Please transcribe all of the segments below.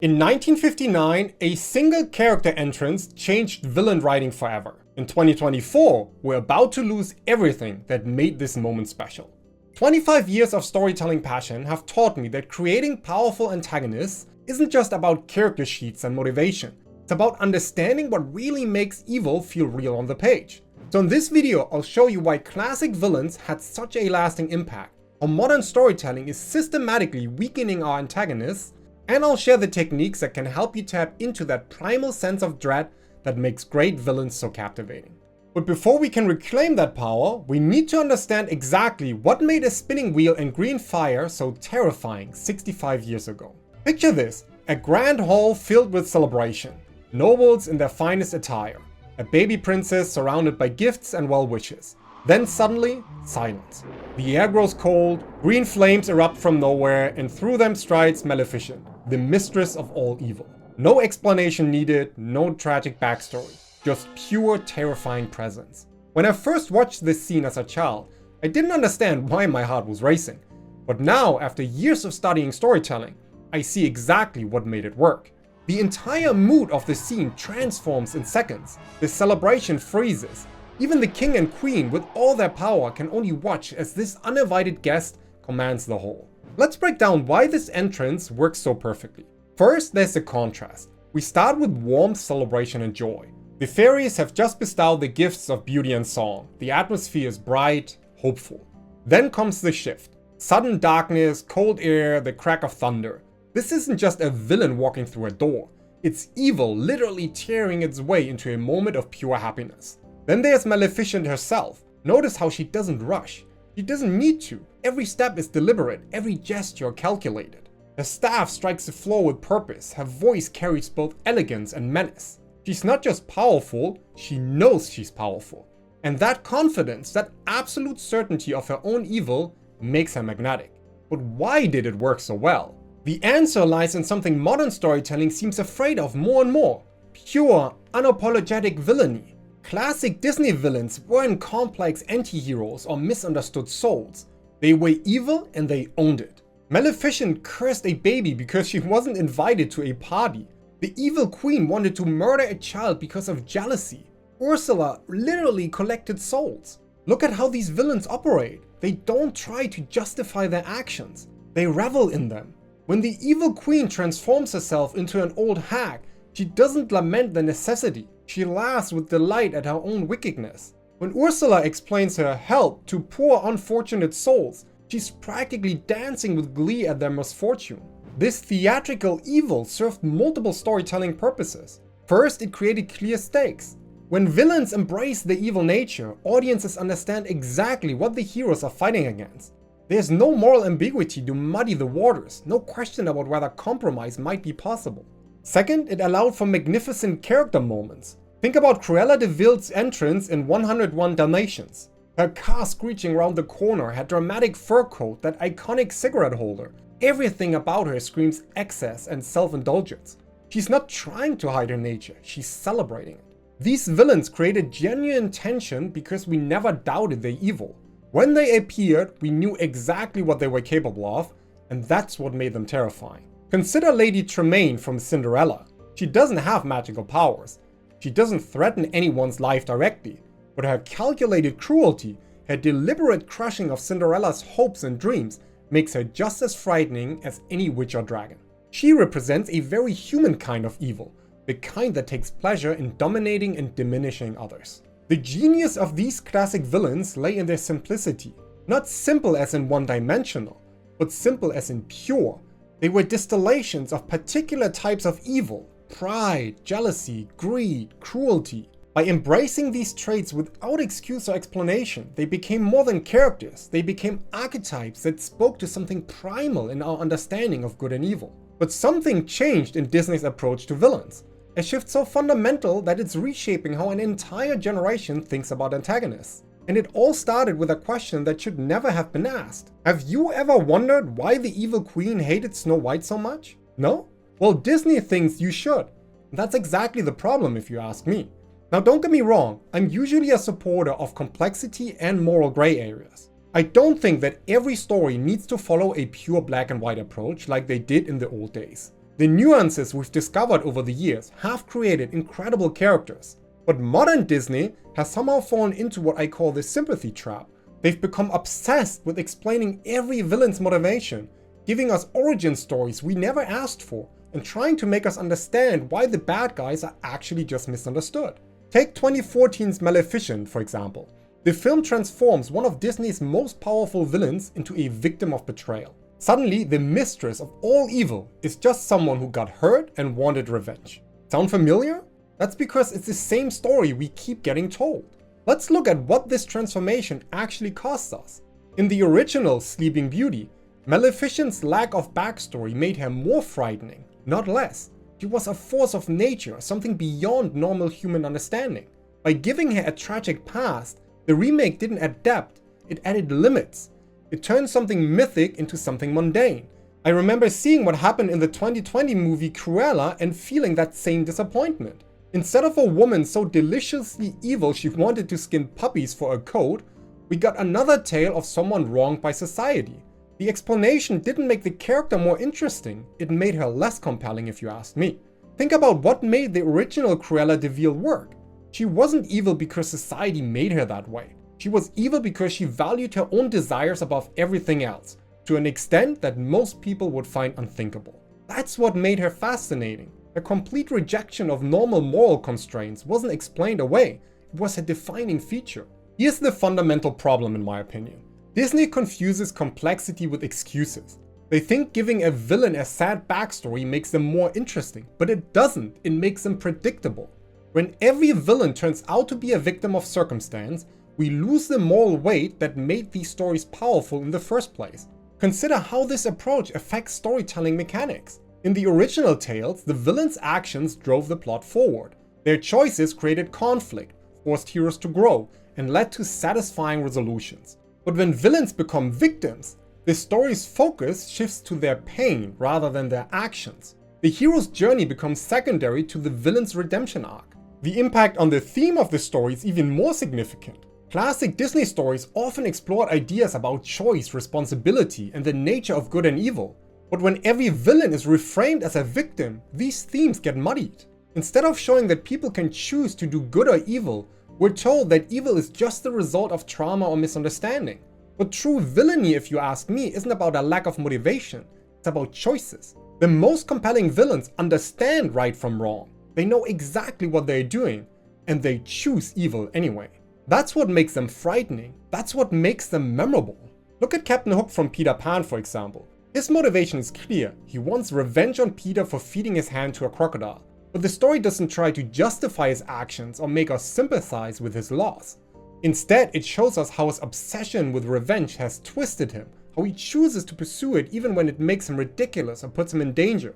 In 1959, a single character entrance changed villain writing forever. In 2024, we're about to lose everything that made this moment special. 25 years of storytelling passion have taught me that creating powerful antagonists isn't just about character sheets and motivation. It's about understanding what really makes evil feel real on the page. So in this video, I'll show you why classic villains had such a lasting impact, how modern storytelling is systematically weakening our antagonists, and I'll share the techniques that can help you tap into that primal sense of dread that makes great villains so captivating. But before we can reclaim that power, we need to understand exactly what made a spinning wheel and green fire so terrifying 65 years ago. Picture this, a grand hall filled with celebration, nobles in their finest attire, a baby princess surrounded by gifts and well wishes. Then suddenly, silence. The air grows cold, green flames erupt from nowhere, and through them strides Maleficent, the mistress of all evil. No explanation needed, no tragic backstory, just pure terrifying presence. When I first watched this scene as a child, I didn't understand why my heart was racing. But now, after years of studying storytelling, I see exactly what made it work. The entire mood of the scene transforms in seconds. The celebration freezes. Even the king and queen with all their power can only watch as this uninvited guest commands the whole. Let's break down why this entrance works so perfectly. First, there's the contrast. We start with warmth, celebration, and joy. The fairies have just bestowed the gifts of beauty and song. The atmosphere is bright, hopeful. Then comes the shift. Sudden darkness, cold air, the crack of thunder. This isn't just a villain walking through a door. It's evil literally tearing its way into a moment of pure happiness. Then there's Maleficent herself. Notice how she doesn't rush. She doesn't need to. Every step is deliberate, every gesture calculated. Her staff strikes the floor with purpose. Her voice carries both elegance and menace. She's not just powerful, she knows she's powerful. And that confidence, that absolute certainty of her own evil, makes her magnetic. But why did it work so well? The answer lies in something modern storytelling seems afraid of more and more. Pure, unapologetic villainy. Classic Disney villains weren't complex anti-heroes or misunderstood souls. They were evil and they owned it. Maleficent cursed a baby because she wasn't invited to a party. The evil queen wanted to murder a child because of jealousy. Ursula literally collected souls. Look at how these villains operate. They don't try to justify their actions. They revel in them. When the evil queen transforms herself into an old hag, she doesn't lament the necessity. She laughs with delight at her own wickedness. When Ursula explains her help to poor unfortunate souls, she's practically dancing with glee at their misfortune. This theatrical evil served multiple storytelling purposes. First, it created clear stakes. When villains embrace their evil nature, audiences understand exactly what the heroes are fighting against. There's no moral ambiguity to muddy the waters, no question about whether compromise might be possible. Second, it allowed for magnificent character moments. Think about Cruella de Vil's entrance in 101 Dalmatians. Her car screeching around the corner, her dramatic fur coat, that iconic cigarette holder. Everything about her screams excess and self-indulgence. She's not trying to hide her nature, she's celebrating it. These villains created genuine tension because we never doubted their evil. When they appeared, we knew exactly what they were capable of, and that's what made them terrifying. Consider Lady Tremaine from Cinderella. She doesn't have magical powers. She doesn't threaten anyone's life directly, but her calculated cruelty, her deliberate crushing of Cinderella's hopes and dreams, makes her just as frightening as any witch or dragon. She represents a very human kind of evil, the kind that takes pleasure in dominating and diminishing others. The genius of these classic villains lay in their simplicity. Not simple as in one-dimensional, but simple as in pure. They were distillations of particular types of evil: pride, jealousy, greed, cruelty. By embracing these traits without excuse or explanation, they became more than characters. They became archetypes that spoke to something primal in our understanding of good and evil. But something changed in Disney's approach to villains. A shift so fundamental that it's reshaping how an entire generation thinks about antagonists. And it all started with a question that should never have been asked. Have you ever wondered why the evil queen hated Snow White so much? No? Well, Disney thinks you should. That's exactly the problem if you ask me. Now don't get me wrong, I'm usually a supporter of complexity and moral gray areas. I don't think that every story needs to follow a pure black and white approach like they did in the old days. The nuances we've discovered over the years have created incredible characters. But modern Disney has somehow fallen into what I call the sympathy trap. They've become obsessed with explaining every villain's motivation, giving us origin stories we never asked for, and trying to make us understand why the bad guys are actually just misunderstood. Take 2014's Maleficent, for example. The film transforms one of Disney's most powerful villains into a victim of betrayal. Suddenly, the mistress of all evil is just someone who got hurt and wanted revenge. Sound familiar? That's because it's the same story we keep getting told. Let's look at what this transformation actually costs us. In the original Sleeping Beauty, Maleficent's lack of backstory made her more frightening, not less. She was a force of nature, something beyond normal human understanding. By giving her a tragic past, the remake didn't add depth, it added limits. It turned something mythic into something mundane. I remember seeing what happened in the 2020 movie Cruella and feeling that same disappointment. Instead of a woman so deliciously evil she wanted to skin puppies for a coat, we got another tale of someone wronged by society. The explanation didn't make the character more interesting, it made her less compelling if you ask me. Think about what made the original Cruella de Vil work. She wasn't evil because society made her that way. She was evil because she valued her own desires above everything else, to an extent that most people would find unthinkable. That's what made her fascinating. Her complete rejection of normal moral constraints wasn't explained away, it was a defining feature. Here's the fundamental problem in my opinion. Disney confuses complexity with excuses. They think giving a villain a sad backstory makes them more interesting, but it doesn't, it makes them predictable. When every villain turns out to be a victim of circumstance, we lose the moral weight that made these stories powerful in the first place. Consider how this approach affects storytelling mechanics. In the original tales, the villains' actions drove the plot forward. Their choices created conflict, forced heroes to grow, and led to satisfying resolutions. But when villains become victims, the story's focus shifts to their pain rather than their actions. The hero's journey becomes secondary to the villain's redemption arc. The impact on the theme of the story is even more significant. Classic Disney stories often explored ideas about choice, responsibility, and the nature of good and evil. But when every villain is reframed as a victim, these themes get muddied. Instead of showing that people can choose to do good or evil, we're told that evil is just the result of trauma or misunderstanding. But true villainy, if you ask me, isn't about a lack of motivation, it's about choices. The most compelling villains understand right from wrong. They know exactly what they're doing, and they choose evil anyway. That's what makes them frightening. That's what makes them memorable. Look at Captain Hook from Peter Pan, for example. His motivation is clear. He wants revenge on Peter for feeding his hand to a crocodile. But the story doesn't try to justify his actions or make us sympathize with his loss. Instead, it shows us how his obsession with revenge has twisted him, how he chooses to pursue it even when it makes him ridiculous or puts him in danger.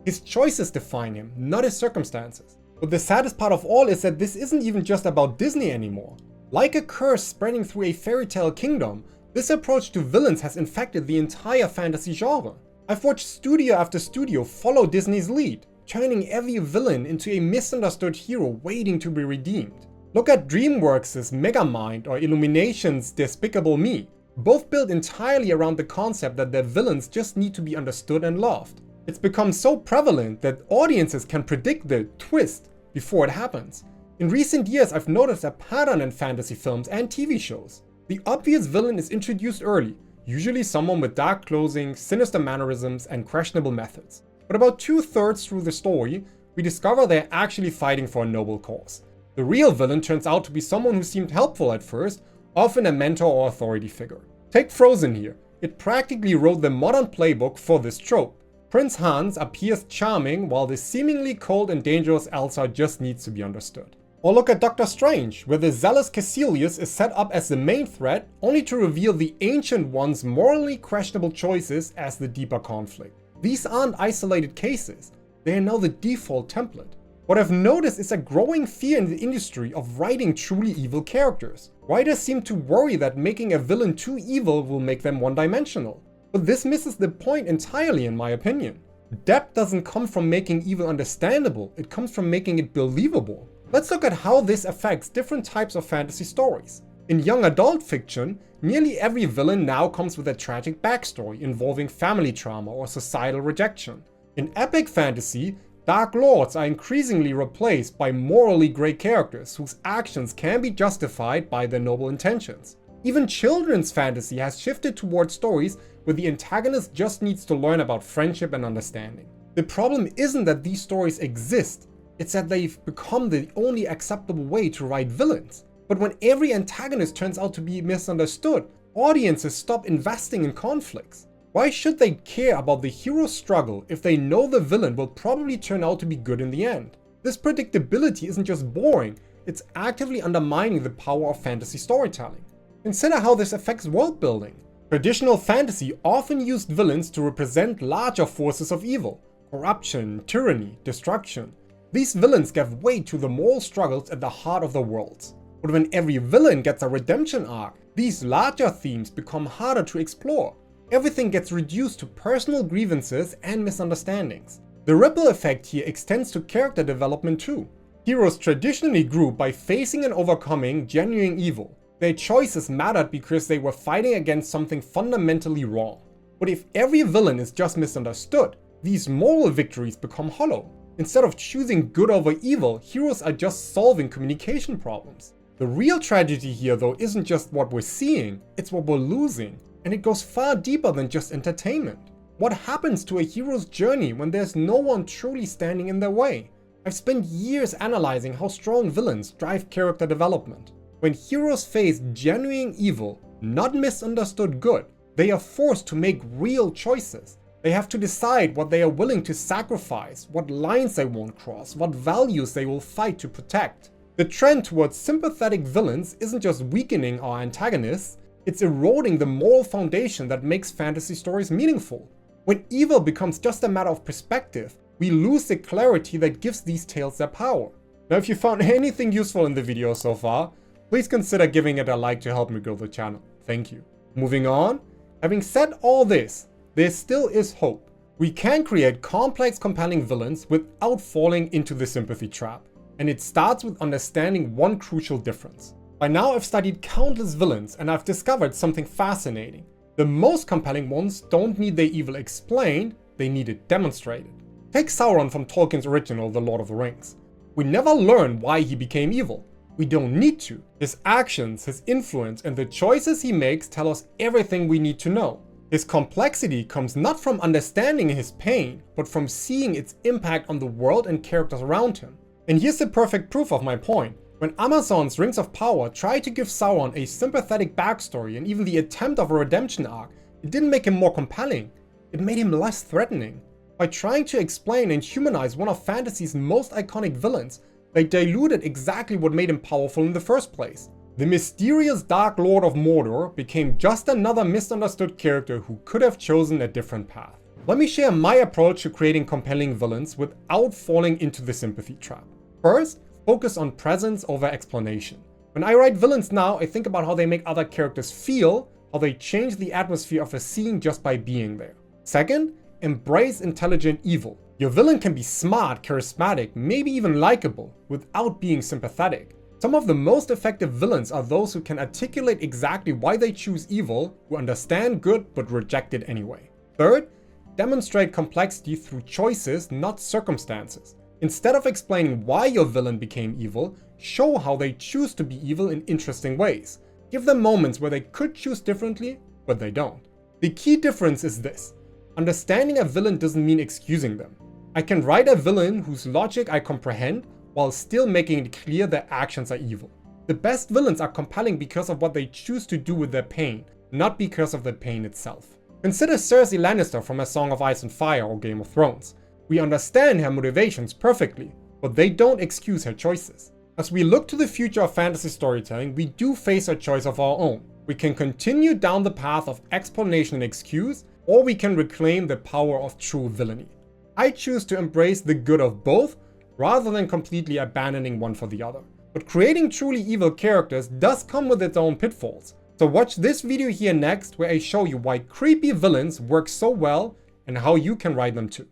His choices define him, not his circumstances. But the saddest part of all is that this isn't even just about Disney anymore. Like a curse spreading through a fairy tale kingdom, this approach to villains has infected the entire fantasy genre. I've watched studio after studio follow Disney's lead, turning every villain into a misunderstood hero waiting to be redeemed. Look at DreamWorks' Megamind or Illumination's Despicable Me, both built entirely around the concept that their villains just need to be understood and loved. It's become so prevalent that audiences can predict the twist before it happens. In recent years, I've noticed a pattern in fantasy films and TV shows. The obvious villain is introduced early, usually someone with dark clothing, sinister mannerisms, and questionable methods. But about 2/3 through the story, we discover they're actually fighting for a noble cause. The real villain turns out to be someone who seemed helpful at first, often a mentor or authority figure. Take Frozen here. It practically wrote the modern playbook for this trope. Prince Hans appears charming while the seemingly cold and dangerous Elsa just needs to be understood. Or look at Doctor Strange, where the zealous Caecilius is set up as the main threat, only to reveal the Ancient One's morally questionable choices as the deeper conflict. These aren't isolated cases, they are now the default template. What I've noticed is a growing fear in the industry of writing truly evil characters. Writers seem to worry that making a villain too evil will make them one-dimensional. But this misses the point entirely in my opinion. Depth doesn't come from making evil understandable, it comes from making it believable. Let's look at how this affects different types of fantasy stories. In young adult fiction, nearly every villain now comes with a tragic backstory involving family trauma or societal rejection. In epic fantasy, Dark Lords are increasingly replaced by morally grey characters whose actions can be justified by their noble intentions. Even children's fantasy has shifted towards stories where the antagonist just needs to learn about friendship and understanding. The problem isn't that these stories exist, it's that they've become the only acceptable way to write villains. But when every antagonist turns out to be misunderstood, audiences stop investing in conflicts. Why should they care about the hero's struggle if they know the villain will probably turn out to be good in the end? This predictability isn't just boring, it's actively undermining the power of fantasy storytelling. Consider how this affects world building. Traditional fantasy often used villains to represent larger forces of evil: corruption, tyranny, destruction. These villains gave weight to the moral struggles at the heart of the worlds. But when every villain gets a redemption arc, these larger themes become harder to explore. Everything gets reduced to personal grievances and misunderstandings. The ripple effect here extends to character development too. Heroes traditionally grew by facing and overcoming genuine evil. Their choices mattered because they were fighting against something fundamentally wrong. But if every villain is just misunderstood, these moral victories become hollow. Instead of choosing good over evil, heroes are just solving communication problems. The real tragedy here though isn't just what we're seeing, it's what we're losing. And it goes far deeper than just entertainment. What happens to a hero's journey when there's no one truly standing in their way? I've spent years analyzing how strong villains drive character development. When heroes face genuine evil, not misunderstood good, they are forced to make real choices. They have to decide what they are willing to sacrifice, what lines they won't cross, what values they will fight to protect. The trend towards sympathetic villains isn't just weakening our antagonists, it's eroding the moral foundation that makes fantasy stories meaningful. When evil becomes just a matter of perspective, we lose the clarity that gives these tales their power. Now, if you found anything useful in the video so far, please consider giving it a like to help me grow the channel. Thank you. Moving on, having said all this, there still is hope. We can create complex, compelling villains without falling into the sympathy trap. And it starts with understanding one crucial difference. By now I've studied countless villains and I've discovered something fascinating. The most compelling ones don't need their evil explained, they need it demonstrated. Take Sauron from Tolkien's original The Lord of the Rings. We never learn why he became evil. We don't need to. His actions, his influence, and the choices he makes tell us everything we need to know. His complexity comes not from understanding his pain, but from seeing its impact on the world and characters around him. And here's the perfect proof of my point. When Amazon's Rings of Power tried to give Sauron a sympathetic backstory and even the attempt of a redemption arc, it didn't make him more compelling, it made him less threatening. By trying to explain and humanize one of fantasy's most iconic villains, they diluted exactly what made him powerful in the first place. The mysterious Dark Lord of Mordor became just another misunderstood character who could have chosen a different path. Let me share my approach to creating compelling villains without falling into the sympathy trap. First, focus on presence over explanation. When I write villains now, I think about how they make other characters feel, how they change the atmosphere of a scene just by being there. Second, embrace intelligent evil. Your villain can be smart, charismatic, maybe even likable, without being sympathetic. Some of the most effective villains are those who can articulate exactly why they choose evil, who understand good but reject it anyway. Third, demonstrate complexity through choices, not circumstances. Instead of explaining why your villain became evil, show how they choose to be evil in interesting ways. Give them moments where they could choose differently, but they don't. The key difference is this. Understanding a villain doesn't mean excusing them. I can write a villain whose logic I comprehend while still making it clear their actions are evil. The best villains are compelling because of what they choose to do with their pain, not because of the pain itself. Consider Cersei Lannister from A Song of Ice and Fire or Game of Thrones. We understand her motivations perfectly, but they don't excuse her choices. As we look to the future of fantasy storytelling, we do face a choice of our own. We can continue down the path of explanation and excuse, or we can reclaim the power of true villainy. I choose to embrace the good of both, rather than completely abandoning one for the other. But creating truly evil characters does come with its own pitfalls. So watch this video here next where I show you why creepy villains work so well and how you can write them too.